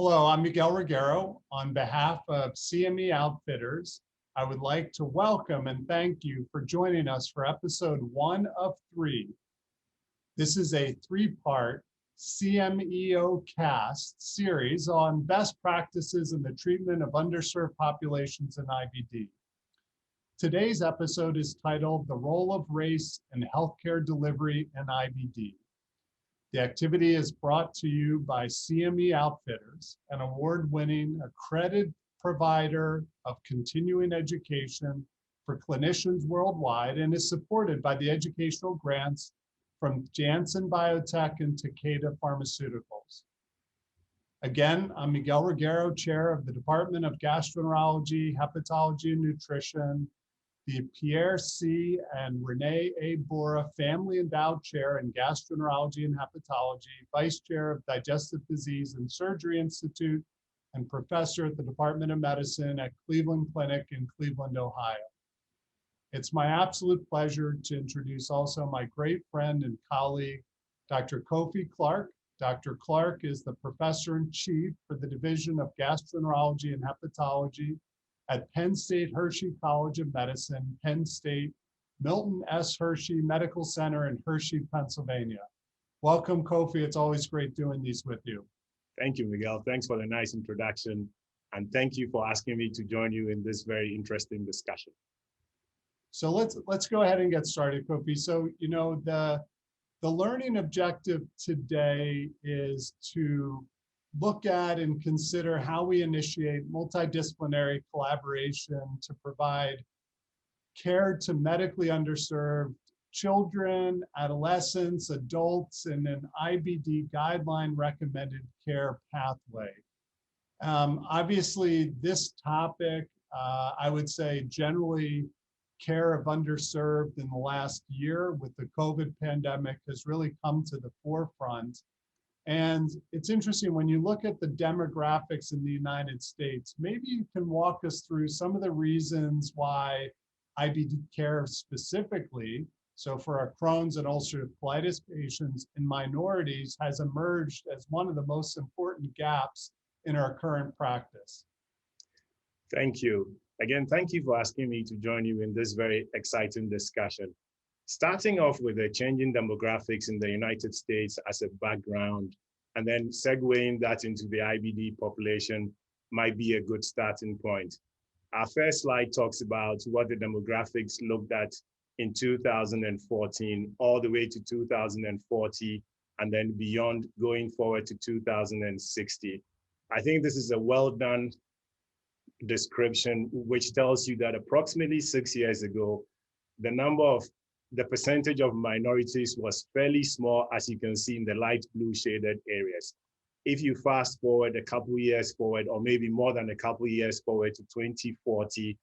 Hello, I'm Miguel Reguero. On behalf of CME Outfitters, I would like to welcome and thank you for joining us for episode 1 of 3. This is a 3-part CMEOCast series on best practices in the treatment of underserved populations in IBD. Today's episode is titled The Role of Race in Healthcare Delivery in IBD. The activity is brought to you by CME Outfitters, an award-winning accredited provider of continuing education for clinicians worldwide, and is supported by the educational grants from Janssen Biotech and Takeda Pharmaceuticals. Again, I'm Miguel Reguero, Chair of the Department of Gastroenterology, Hepatology, and Nutrition, the Pierre C. and Renee A. Bora Family Endowed Chair in Gastroenterology and Hepatology, Vice Chair of Digestive Disease and Surgery Institute, and Professor at the Department of Medicine at Cleveland Clinic in Cleveland, Ohio. It's my absolute pleasure to introduce also my great friend and colleague, Dr. Kofi Clark. Dr. Clark is the Professor in Chief for the Division of Gastroenterology and Hepatology at Penn State Hershey College of Medicine, Penn State Milton S. Hershey Medical Center in Hershey, Pennsylvania. Welcome, Kofi. It's always great doing these with you. Thank you, Miguel. Thanks for the nice introduction. And thank you for asking me to join you in this very interesting discussion. So let's go ahead and get started, Kofi. So, the learning objective today is to look at and consider how we initiate multidisciplinary collaboration to provide care to medically underserved children, adolescents, adults in an IBD guideline recommended care pathway. Obviously, this topic, I would say generally care of underserved in the last year with the COVID pandemic has really come to the forefront. And it's interesting when you look at the demographics in the United States, maybe you can walk us through some of the reasons why IBD care specifically, so for our Crohn's and ulcerative colitis patients in minorities, has emerged as one of the most important gaps in our current practice. Thank you. Again, thank you for asking me to join you in this very exciting discussion. Starting off with the changing demographics in the United States as a background, and then segueing that into the IBD population might be a good starting point. Our first slide talks about what the demographics looked at in 2014, all the way to 2040, and then beyond going forward to 2060. I think this is a well done description, which tells you that approximately 6 years ago, the percentage of minorities was fairly small, as you can see in the light blue shaded areas. If you fast forward a couple years forward, or maybe more than a couple years forward to 2040,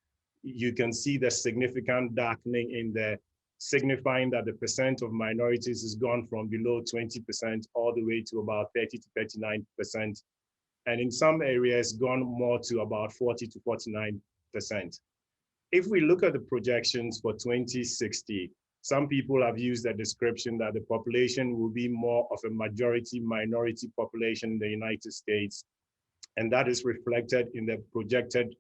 you can see the significant darkening in there, signifying that the percent of minorities has gone from below 20% all the way to about 30 to 39%. And in some areas gone more to about 40 to 49%. If we look at the projections for 2060, some people have used the description that the population will be more of a majority minority population in the United States. And that is reflected in the projected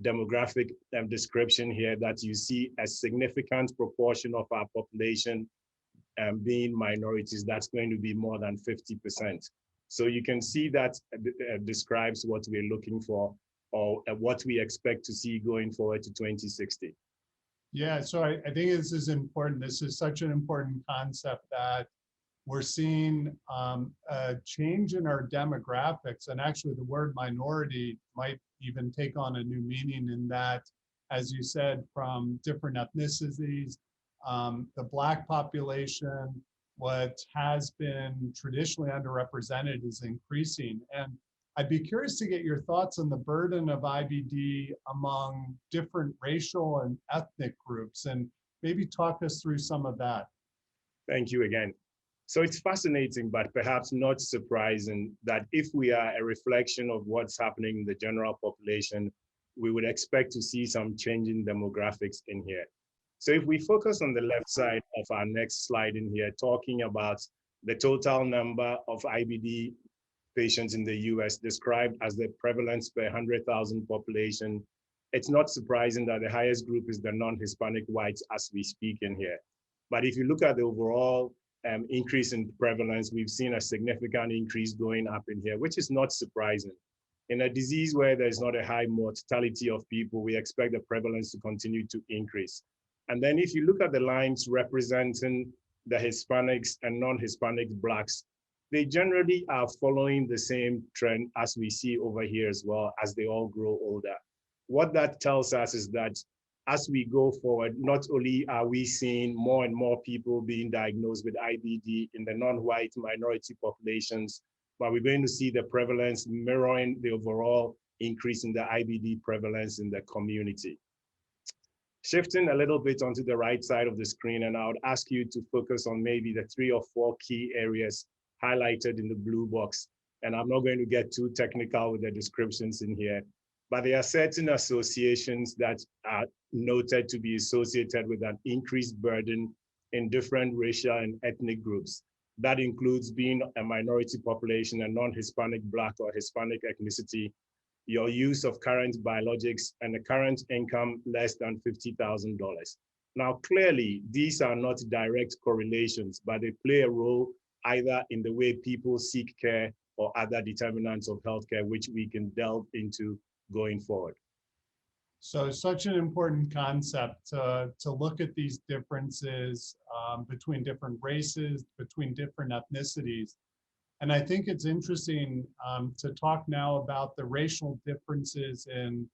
demographic description here, that you see a significant proportion of our population being minorities. That's going to be more than 50%. So you can see that describes what we're looking for, or what we expect to see going forward to 2060. Yeah, so I think this is important. This is such an important concept that we're seeing a change in our demographics. And actually the word minority might even take on a new meaning in that, as you said, from different ethnicities, the Black population, what has been traditionally underrepresented is increasing. And I'd be curious to get your thoughts on the burden of IBD among different racial and ethnic groups, and maybe talk us through some of that. Thank you again. So it's fascinating, but perhaps not surprising, that if we are a reflection of what's happening in the general population, we would expect to see some changing demographics in here. So if we focus on the left side of our next slide in here, talking about the total number of IBD patients in the US described as the prevalence per 100,000 population. It's not surprising that the highest group is the non-Hispanic whites as we speak in here. But if you look at the overall increase in prevalence, we've seen a significant increase going up in here, which is not surprising. In a disease where there's not a high mortality of people, we expect the prevalence to continue to increase. And then if you look at the lines representing the Hispanics and non-Hispanic Blacks, they generally are following the same trend as we see over here as well as they all grow older. What that tells us is that as we go forward, not only are we seeing more and more people being diagnosed with IBD in the non-white minority populations, but we're going to see the prevalence mirroring the overall increase in the IBD prevalence in the community. Shifting a little bit onto the right side of the screen, and I would ask you to focus on maybe the 3 or 4 key areas highlighted in the blue box. And I'm not going to get too technical with the descriptions in here, but there are certain associations that are noted to be associated with an increased burden in different racial and ethnic groups. That includes being a minority population, a non-Hispanic Black or Hispanic ethnicity, your use of current biologics, and a current income less than $50,000. Now, clearly, these are not direct correlations, but they play a role either in the way people seek care or other determinants of healthcare, which we can delve into going forward. So such an important concept to look at these differences between different races, between different ethnicities. And I think it's interesting to talk now about the racial differences in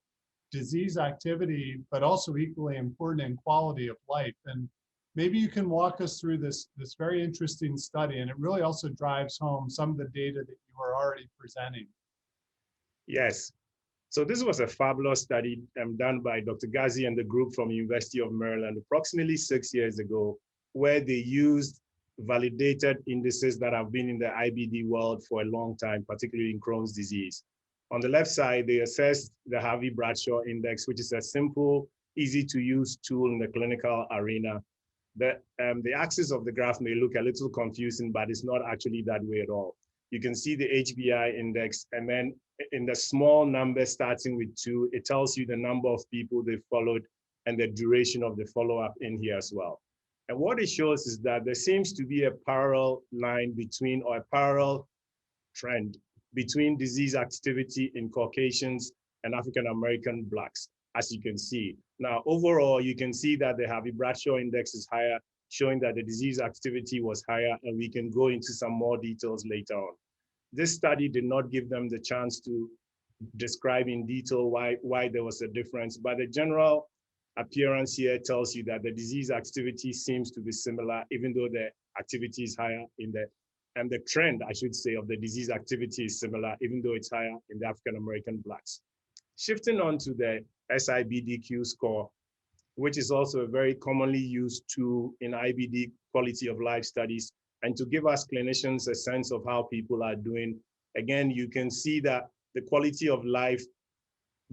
disease activity, but also equally important in quality of life. And maybe you can walk us through this very interesting study, and it really also drives home some of the data that you are already presenting. Yes. So this was a fabulous study done by Dr. Ghazi and the group from University of Maryland approximately 6 years ago, where they used validated indices that have been in the IBD world for a long time, particularly in Crohn's disease. On the left side, they assessed the Harvey-Bradshaw Index, which is a simple, easy to use tool in the clinical arena. The axis of the graph may look a little confusing, but it's not actually that way at all. You can see the HBI index, and then in the small number starting with 2, it tells you the number of people they followed and the duration of the follow-up in here as well. And what it shows is that there seems to be a parallel line between, or a parallel trend between disease activity in Caucasians and African-American Blacks, as you can see. Now, overall, you can see that the Harvey-Bradshaw Index is higher, showing that the disease activity was higher, and we can go into some more details later on. This study did not give them the chance to describe in detail why there was a difference, but the general appearance here tells you that the disease activity seems to be similar, even though the activity is higher in the, and the trend, I should say, of the disease activity is similar, even though it's higher in the African-American Blacks. Shifting on to the SIBDQ score, which is also a very commonly used tool in IBD quality of life studies, and to give us clinicians a sense of how people are doing. Again, you can see that the quality of life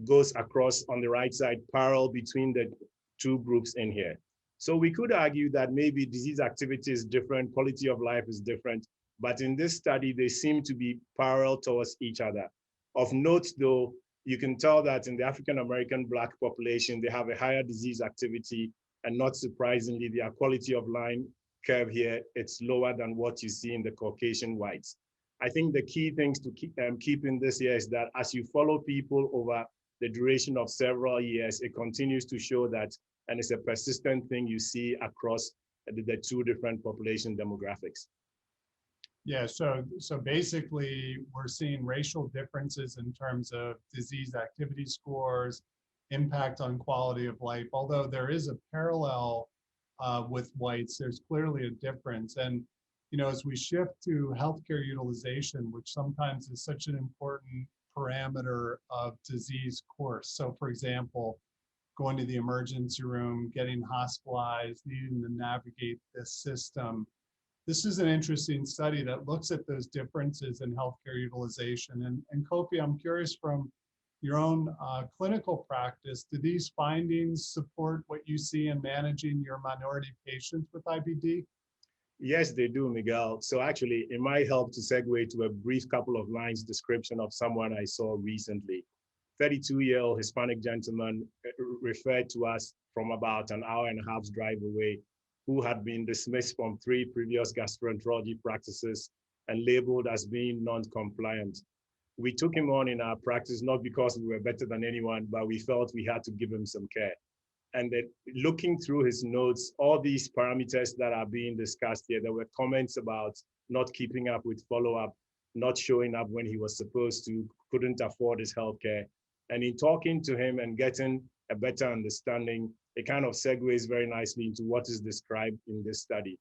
goes across on the right side, parallel between the 2 groups in here. So we could argue that maybe disease activity is different, quality of life is different, but in this study, they seem to be parallel towards each other. Of note though, you can tell that in the African-American Black population, they have a higher disease activity, and not surprisingly, their quality of life curve here, it's lower than what you see in the Caucasian whites. I think the key things to keep in this here is that as you follow people over the duration of several years, it continues to show that, and it's a persistent thing you see across the 2 different population demographics. Yeah, so basically we're seeing racial differences in terms of disease activity scores, impact on quality of life. Although there is a parallel with whites, there's clearly a difference. And you know, as we shift to healthcare utilization, which sometimes is such an important parameter of disease course. So for example, going to the emergency room, getting hospitalized, needing to navigate this system. This is an interesting study that looks at those differences in healthcare utilization. And Kofi, I'm curious, from your own clinical practice, do these findings support what you see in managing your minority patients with IBD? Yes, they do, Miguel. So actually, it might help to segue to a brief couple of lines description of someone I saw recently. 32-year-old Hispanic gentleman referred to us from about an hour and a half's drive away, who had been dismissed from 3 previous gastroenterology practices and labeled as being non-compliant. We took him on in our practice, not because we were better than anyone, but we felt we had to give him some care. And then looking through his notes, all these parameters that are being discussed here, there were comments about not keeping up with follow-up, not showing up when he was supposed to, couldn't afford his healthcare. And in talking to him and getting a better understanding, it kind of segues very nicely into what is described in this study.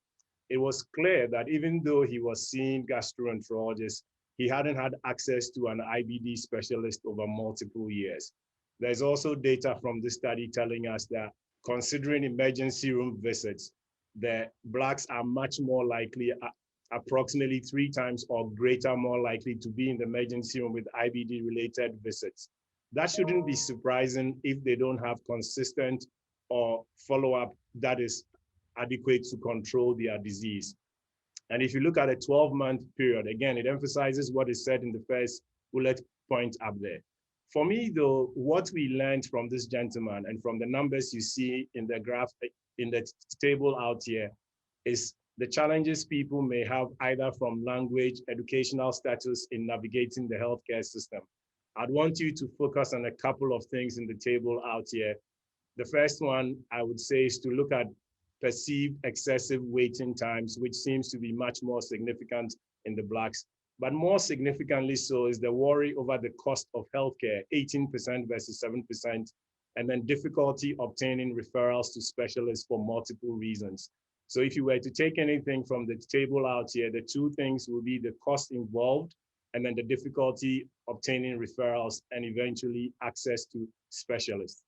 It was clear that even though he was seeing gastroenterologists, he hadn't had access to an IBD specialist over multiple years. There's also data from this study telling us that considering emergency room visits, the Blacks are much more likely, approximately 3 times or greater, more likely to be in the emergency room with IBD related visits. That shouldn't be surprising if they don't have consistent or follow-up that is adequate to control their disease. And if you look at a 12-month period, again, it emphasizes what is said in the first bullet point up there. For me, though, what we learned from this gentleman and from the numbers you see in the graph, in the table out here, is the challenges people may have either from language, educational status in navigating the healthcare system. I'd want you to focus on a couple of things in the table out here. The first one I would say is to look at perceived excessive waiting times, which seems to be much more significant in the Blacks. But more significantly so is the worry over the cost of healthcare, 18% versus 7%, and then difficulty obtaining referrals to specialists for multiple reasons. So if you were to take anything from the table out here, the 2 things will be the cost involved and then the difficulty obtaining referrals and eventually access to specialists.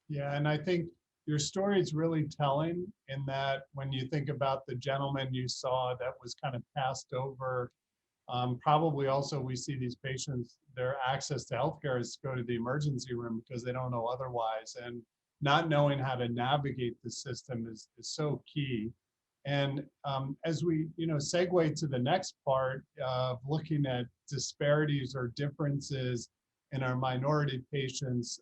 Yeah, and I think your story is really telling in that when you think about the gentleman you saw that was kind of passed over, probably also we see these patients, their access to healthcare is go to the emergency room because they don't know otherwise. And not knowing how to navigate the system is so key. And as we segue to the next part of looking at disparities or differences in our minority patients,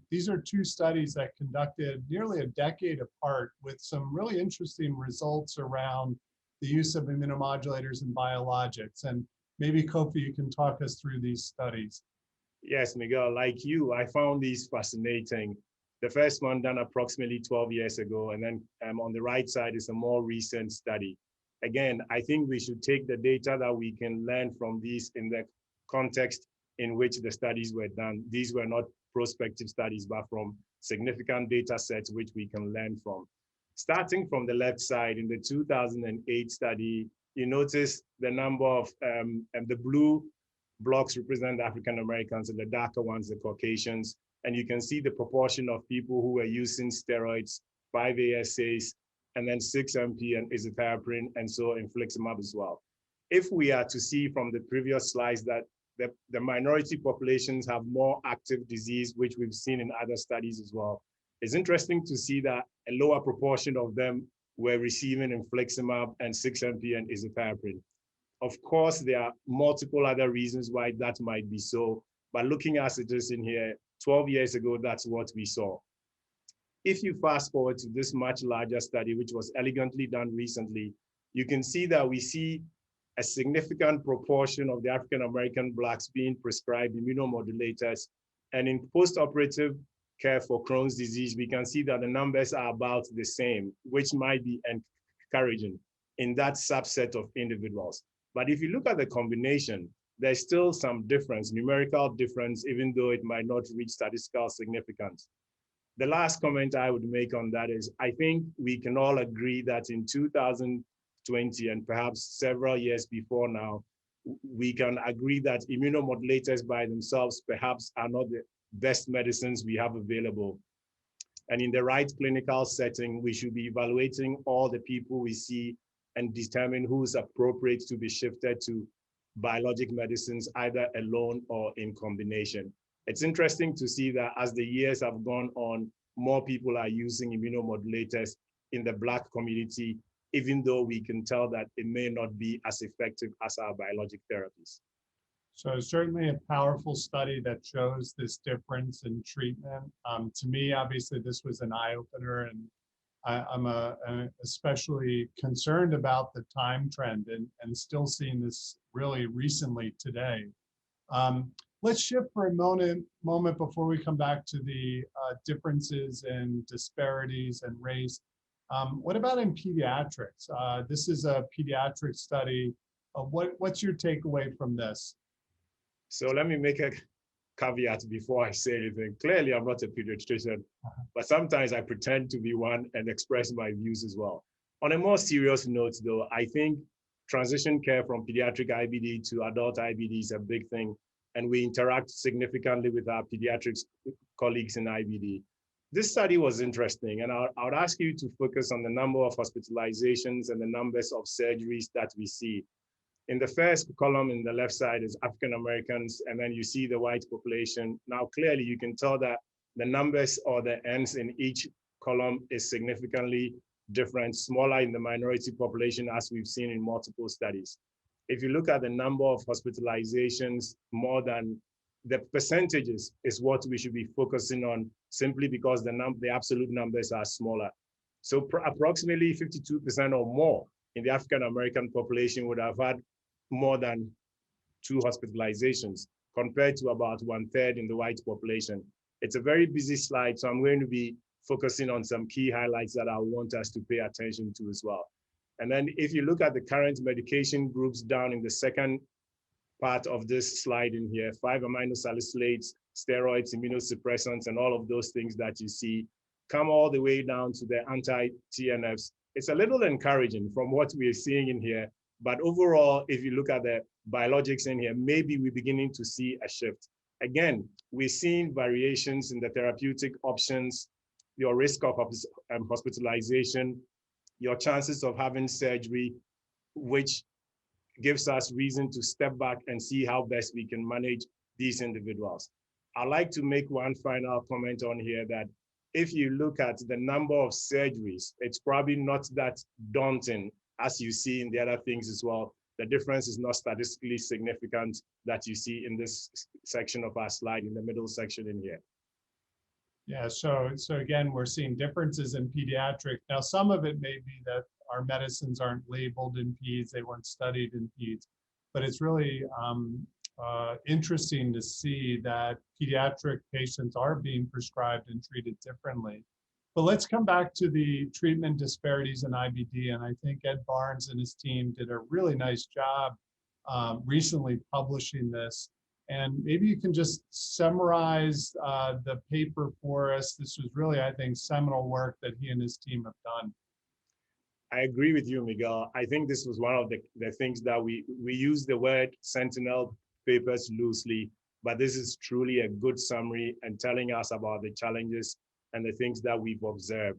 these are 2 studies that conducted nearly a decade apart with some really interesting results around the use of immunomodulators and biologics. And maybe Kofi, you can talk us through these studies. Yes, Miguel, like you, I found these fascinating. The first one done approximately 12 years ago, and then on the right side is a more recent study. Again, I think we should take the data that we can learn from these in the context in which the studies were done. These were not prospective studies, but from significant data sets which we can learn from. Starting from the left side, in the 2008 study, you notice the number of, the blue blocks represent the African Americans and the darker ones, the Caucasians. And you can see the proportion of people who were using steroids, 5-ASAs, and then 6-MP and azathioprine, and so infliximab as well. If we are to see from the previous slides that the minority populations have more active disease, which we've seen in other studies as well, it's interesting to see that a lower proportion of them were receiving infliximab and 6-MP and azathioprine. Of course, there are multiple other reasons why that might be so, but looking as it is in here, 12 years ago, that's what we saw. If you fast forward to this much larger study, which was elegantly done recently, you can see that we see a significant proportion of the African-American Blacks being prescribed immunomodulators. And in post-operative care for Crohn's disease, we can see that the numbers are about the same, which might be encouraging in that subset of individuals. But if you look at the combination, there's still some difference, numerical difference, even though it might not reach statistical significance. The last comment I would make on that is, I think we can all agree that in 2020 and perhaps several years before now, we can agree that immunomodulators by themselves perhaps are not the best medicines we have available. And in the right clinical setting, we should be evaluating all the people we see and determine who's appropriate to be shifted to biologic medicines, either alone or in combination. It's interesting to see that as the years have gone on, more people are using immunomodulators in the Black community even though we can tell that it may not be as effective as our biologic therapies. So certainly a powerful study that shows this difference in treatment. To me, obviously, this was an eye-opener, and I'm especially concerned about the time trend and still seeing this really recently today. Let's shift for a moment before we come back to the differences and disparities and race. What about in pediatrics? This is a pediatric study. What's your takeaway from this? So let me make a caveat before I say anything. Clearly, I'm not a pediatrician, but sometimes I pretend to be one and express my views as well. On a more serious note, though, I think transition care from pediatric IBD to adult IBD is a big thing, and we interact significantly with our pediatrics colleagues in IBD. This study was interesting, and I would ask you to focus on the number of hospitalizations and the numbers of surgeries that we see. In the first column in the left side is African Americans, and then you see the white population. Now, clearly, you can tell that the numbers or the ends in each column is significantly different, smaller in the minority population, as we've seen in multiple studies. If you look at the number of hospitalizations, more than the percentages is what we should be focusing on, simply because the absolute numbers are smaller. So approximately 52% or more in the African American population would have had more than 2 hospitalizations, compared to about 1/3 in the white population. It's a very busy slide, so I'm going to be focusing on some key highlights that I want us to pay attention to as well. And then if you look at the current medication groups down in the second part of this slide in here, 5-aminosalicylates, steroids, immunosuppressants, and all of those things that you see, come all the way down to the anti-TNFs. It's a little encouraging from what we are seeing in here, but overall, if you look at the biologics in here, maybe we're beginning to see a shift. Again, we're seeing variations in the therapeutic options, your risk of hospitalization, your chances of having surgery, which gives us reason to step back and see how best we can manage these individuals. I'd like to make one final comment on here that if you look at the number of surgeries, it's probably not that daunting as you see in the other things as well. The difference is not statistically significant that you see in this section of our slide, in the middle section in here. Yeah, so again, we're seeing differences in pediatric. Now, some of it may be that our medicines aren't labeled in peds, they weren't studied in peds, but it's really interesting to see that pediatric patients are being prescribed and treated differently. But let's come back to the treatment disparities in IBD, and I think Ed Barnes and his team did a really nice job recently publishing this. And maybe you can just summarize the paper for us. This was really, I think, seminal work that he and his team have done. I agree with you, Miguel. I think this was one of the things that we use the word sentinel papers loosely, but this is truly a good summary and telling us about the challenges and the things that we've observed.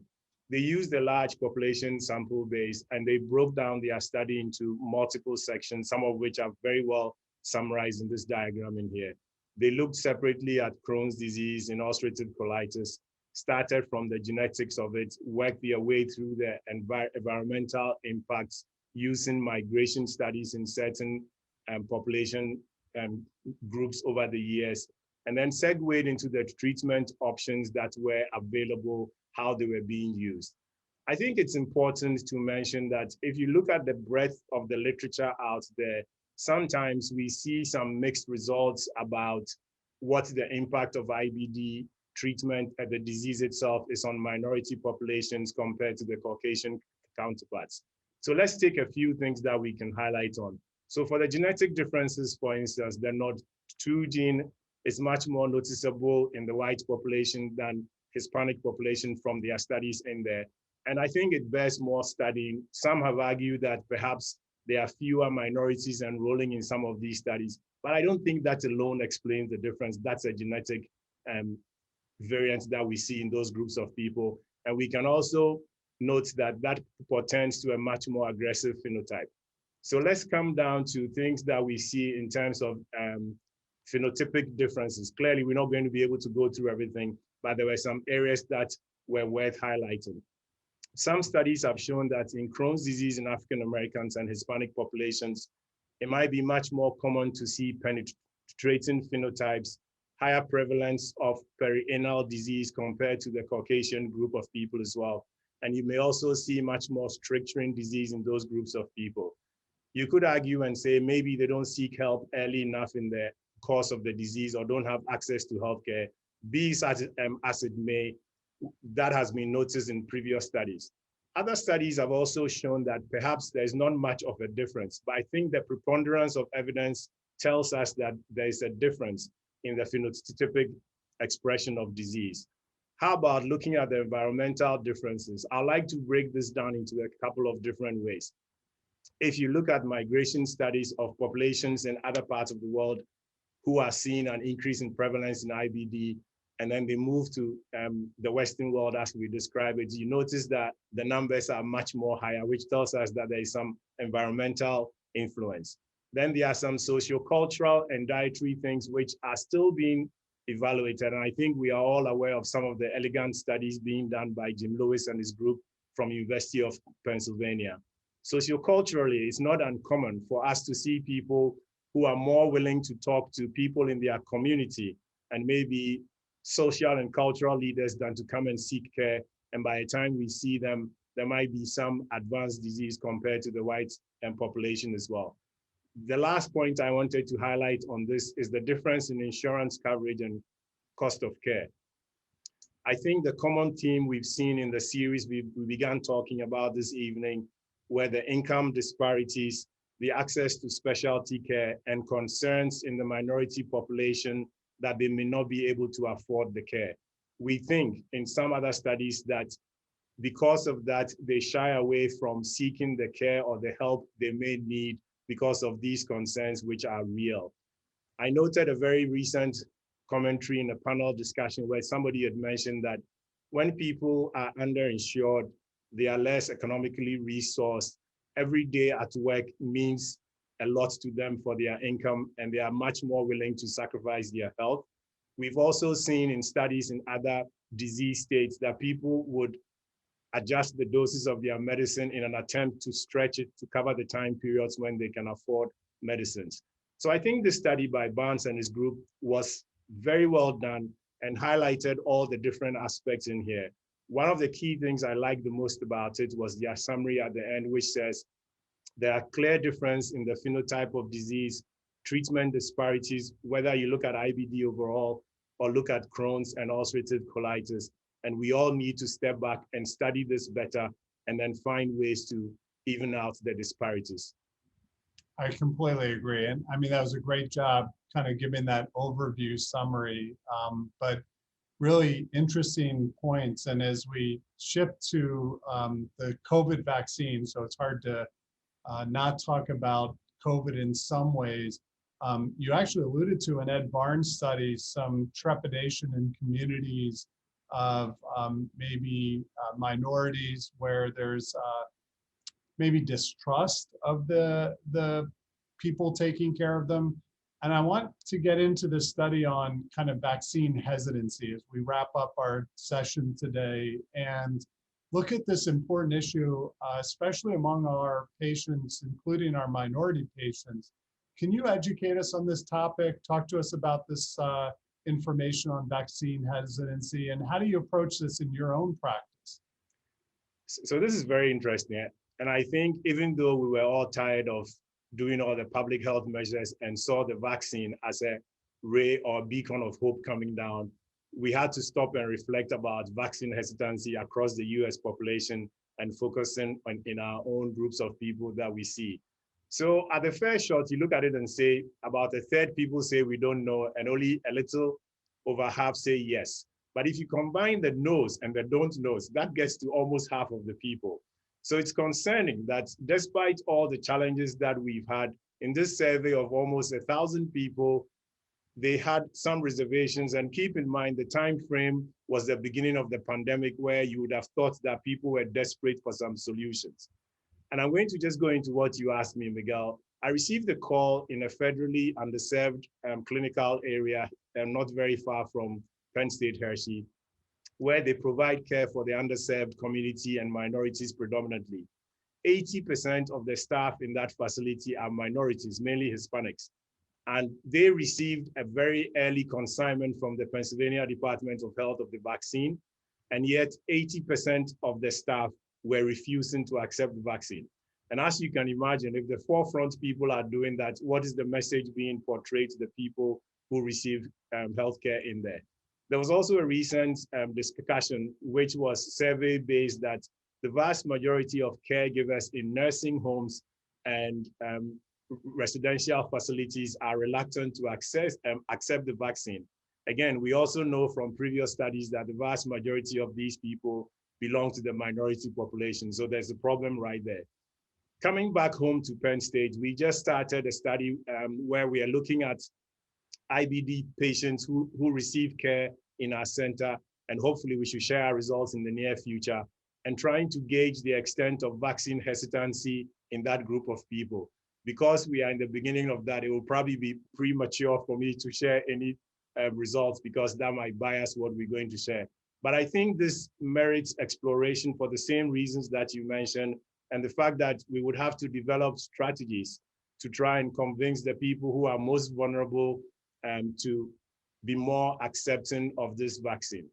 They used a large population sample base, and they broke down their study into multiple sections, some of which are very well summarized in this diagram in here. They looked separately at Crohn's disease and ulcerative colitis, started from the genetics of it, worked their way through the environmental impacts using migration studies in certain population groups over the years, and then segued into the treatment options that were available, how they were being used. I think it's important to mention that if you look at the breadth of the literature out there, sometimes we see some mixed results about what the impact of IBD treatment and the disease itself is on minority populations compared to the Caucasian counterparts. So let's take a few things that we can highlight on. So for the genetic differences, for instance, the NOD2 gene is much more noticeable in the white population than Hispanic population from their studies in there. And I think it bears more studying. Some have argued that perhaps there are fewer minorities enrolling in some of these studies, but I don't think that alone explains the difference. That's a genetic variant that we see in those groups of people. And we can also note that that portends to a much more aggressive phenotype. So let's come down to things that we see in terms of phenotypic differences. Clearly, we're not going to be able to go through everything, but there were some areas that were worth highlighting. Some studies have shown that in Crohn's disease in African Americans and Hispanic populations, it might be much more common to see penetrating phenotypes, higher prevalence of perianal disease compared to the Caucasian group of people as well. And you may also see much more stricturing disease in those groups of people. You could argue and say maybe they don't seek help early enough in the course of the disease or don't have access to healthcare. Be it as it may, that has been noticed in previous studies. Other studies have also shown that perhaps there's not much of a difference, but I think the preponderance of evidence tells us that there is a difference in the phenotypic expression of disease. How about looking at the environmental differences? I'd like to break this down into a couple of different ways. If you look at migration studies of populations in other parts of the world who are seeing an increase in prevalence in IBD, and then they move to the Western world as we describe it, you notice that the numbers are much more higher, which tells us that there is some environmental influence. Then there are some sociocultural and dietary things which are still being evaluated. And I think we are all aware of some of the elegant studies being done by Jim Lewis and his group from University of Pennsylvania. Socioculturally, it's not uncommon for us to see people who are more willing to talk to people in their community and maybe social and cultural leaders than to come and seek care. And by the time we see them, there might be some advanced disease compared to the white population as well. The last point I wanted to highlight on this is the difference in insurance coverage and cost of care. I think the common theme we've seen in the series we began talking about this evening were the income disparities, the access to specialty care, and concerns in the minority population that they may not be able to afford the care. We think in some other studies that because of that, they shy away from seeking the care or the help they may need because of these concerns, which are real. I noted a very recent commentary in a panel discussion where somebody had mentioned that when people are underinsured, they are less economically resourced. Every day at work means a lot to them for their income, and they are much more willing to sacrifice their health. We've also seen in studies in other disease states that people would adjust the doses of their medicine in an attempt to stretch it to cover the time periods when they can afford medicines. So I think this study by Barnes and his group was very well done and highlighted all the different aspects in here. One of the key things I liked the most about it was their summary at the end, which says there are clear difference in the phenotype of disease, treatment disparities, whether you look at IBD overall or look at Crohn's and ulcerative colitis. And we all need to step back and study this better and then find ways to even out the disparities. I completely agree. And I mean, that was a great job kind of giving that overview summary, but really interesting points. And as we shift to the COVID vaccine, so it's hard to not talk about COVID in some ways. You actually alluded to in Ed Barnes' study some trepidation in communities of maybe minorities where there's maybe distrust of the people taking care of them. And I want to get into this study on kind of vaccine hesitancy as we wrap up our session today and look at this important issue, especially among our patients, including our minority patients. Can you educate us on this topic? Talk to us about this information on vaccine hesitancy, and how do you approach this in your own practice? So this is very interesting. And I think even though we were all tired of doing all the public health measures and saw the vaccine as a ray or beacon of hope coming down, we had to stop and reflect about vaccine hesitancy across the US population and focusing on in our own groups of people that we see. So at the first shot, you look at it and say about a third people say we don't know, and only a little over half say yes. But if you combine the knows and the don't knows, that gets to almost half of the people. So it's concerning that despite all the challenges that we've had in this survey of almost 1,000 people, they had some reservations. And keep in mind, the time frame was the beginning of the pandemic where you would have thought that people were desperate for some solutions. And I'm going to just go into what you asked me, Miguel. I received a call in a federally underserved clinical area, not very far from Penn State Hershey. where they provide care for the underserved community and minorities predominantly. 80% of the staff in that facility are minorities, mainly Hispanics. And they received a very early consignment from the Pennsylvania Department of Health of the vaccine. And yet 80% of the staff were refusing to accept the vaccine. And as you can imagine, if the forefront people are doing that, what is the message being portrayed to the people who receive healthcare in there? There was also a recent discussion, which was survey-based, that the vast majority of caregivers in nursing homes and residential facilities are reluctant to accept the vaccine. Again, we also know from previous studies that the vast majority of these people belong to the minority population. So there's a problem right there. Coming back home to Penn State, we just started a study where we are looking at IBD patients who receive care in our center, and hopefully we should share our results in the near future, and trying to gauge the extent of vaccine hesitancy in that group of people. Because we are in the beginning of that, it will probably be premature for me to share any results, because that might bias what we're going to share. But I think this merits exploration for the same reasons that you mentioned, and the fact that we would have to develop strategies to try and convince the people who are most vulnerable to be more accepting of this vaccine.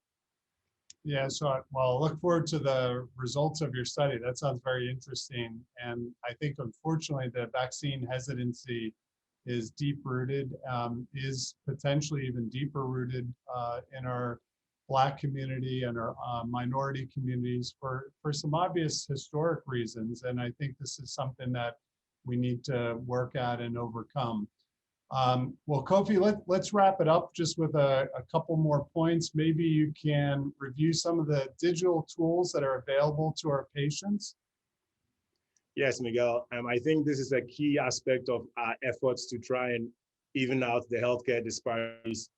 Yeah, so well, I look forward to the results of your study. That sounds very interesting. And I think, unfortunately, the vaccine hesitancy is deep-rooted, is potentially even deeper rooted in our Black community and our minority communities for some obvious historic reasons. And I think this is something that we need to work at and overcome. Well, Kofi, let's wrap it up just with a couple more points. Maybe you can review some of the digital tools that are available to our patients. Yes, Miguel. I think this is a key aspect of our efforts to try and even out the healthcare disparities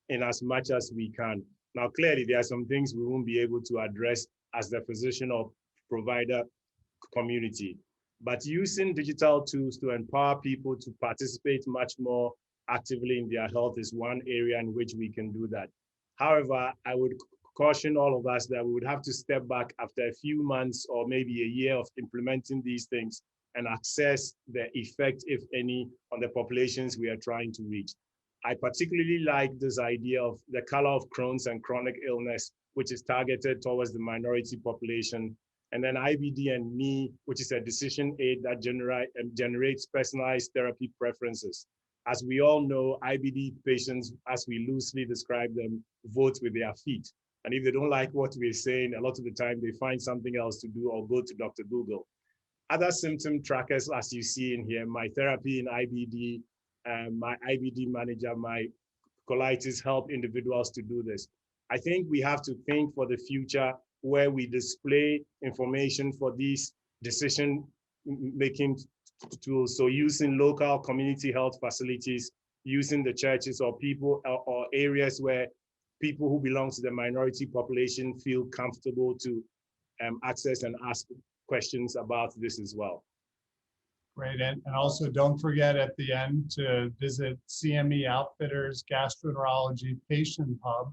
in as much as we can. Now, clearly, there are some things we won't be able to address as the physician or provider community. But using digital tools to empower people to participate much more actively in their health is one area in which we can do that. However, I would caution all of us that we would have to step back after a few months or maybe a year of implementing these things and assess the effect, if any, on the populations we are trying to reach. I particularly like this idea of the color of Crohn's and chronic illness, which is targeted towards the minority population. And then IBD and ME, which is a decision aid that generates personalized therapy preferences. As we all know, IBD patients, as we loosely describe them, vote with their feet. And if they don't like what we're saying, a lot of the time they find something else to do or go to Dr. Google. Other symptom trackers, as you see in here, my therapy in IBD, my IBD manager, my colitis, help individuals to do this. I think we have to think for the future where we display information for these decision-making tools. So using local community health facilities, using the churches or people or areas where people who belong to the minority population feel comfortable to access and ask questions about this as well. Great, and also don't forget at the end to visit CME Outfitters Gastroenterology Patient Hub.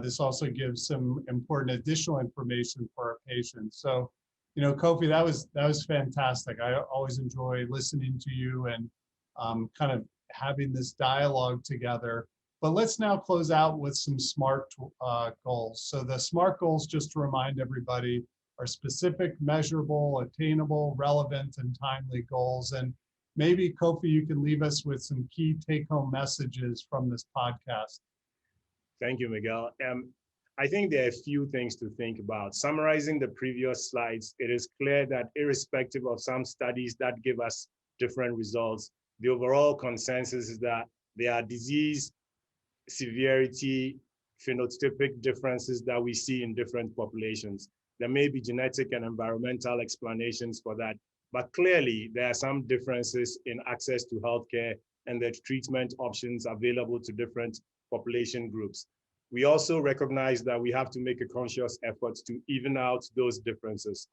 This also gives some important additional information for our patients. So, you know, Kofi, that was fantastic. I always enjoy listening to you and kind of having this dialogue together. But let's now close out with some SMART goals. So the SMART goals, just to remind everybody, are specific, measurable, attainable, relevant, and timely goals. And maybe, Kofi, you can leave us with some key take-home messages from this podcast. Thank you, Miguel. I think there are a few things to think about. Summarizing the previous slides, it is clear that irrespective of some studies that give us different results, the overall consensus is that there are disease severity, phenotypic differences that we see in different populations. There may be genetic and environmental explanations for that, but clearly there are some differences in access to healthcare and the treatment options available to different population groups. We also recognize that we have to make a conscious effort to even out those differences.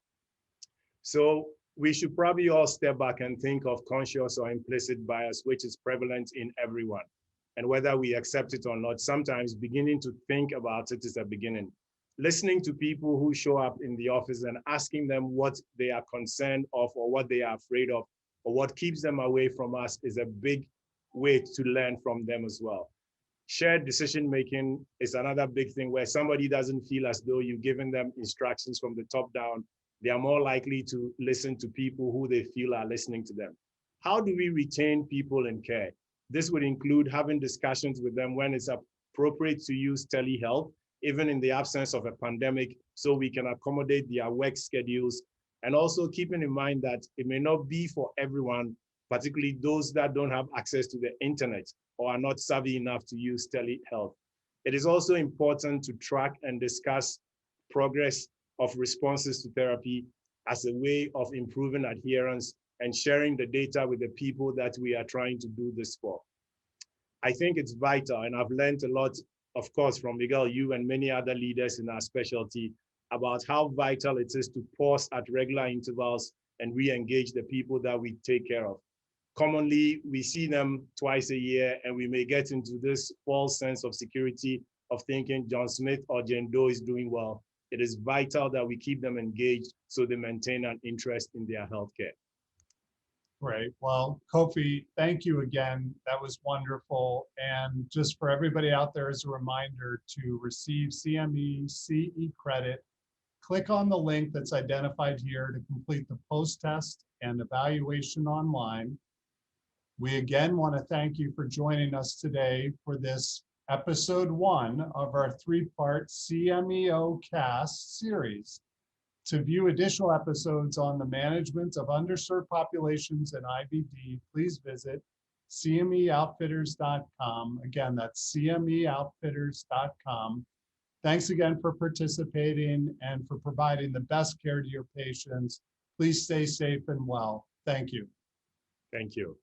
So we should probably all step back and think of conscious or implicit bias, which is prevalent in everyone. And whether we accept it or not, sometimes beginning to think about it is a beginning. Listening to people who show up in the office and asking them what they are concerned of or what they are afraid of or what keeps them away from us is a big way to learn from them as well. Shared decision-making is another big thing where somebody doesn't feel as though you've given them instructions from the top down. They are more likely to listen to people who they feel are listening to them. How do we retain people in care? This would include having discussions with them when it's appropriate to use telehealth, even in the absence of a pandemic, so we can accommodate their work schedules, and also keeping in mind that it may not be for everyone, particularly those that don't have access to the internet or are not savvy enough to use telehealth. It is also important to track and discuss progress of responses to therapy as a way of improving adherence and sharing the data with the people that we are trying to do this for. I think it's vital, and I've learned a lot, of course, from Miguel, you and many other leaders in our specialty about how vital it is to pause at regular intervals and re-engage the people that we take care of. Commonly, we see them twice a year, and we may get into this false sense of security of thinking John Smith or Jane Doe is doing well. It is vital that we keep them engaged so they maintain an interest in their healthcare. Great. Well, Kofi, thank you again. That was wonderful. And just for everybody out there, as a reminder, to receive CME CE credit, click on the link that's identified here to complete the post-test and evaluation online. We again want to thank you for joining us today for this episode 1 of our 3-part CMEOCast series. To view additional episodes on the management of underserved populations in IBD, please visit CMEOutfitters.com. Again, that's CMEOutfitters.com. Thanks again for participating and for providing the best care to your patients. Please stay safe and well. Thank you. Thank you.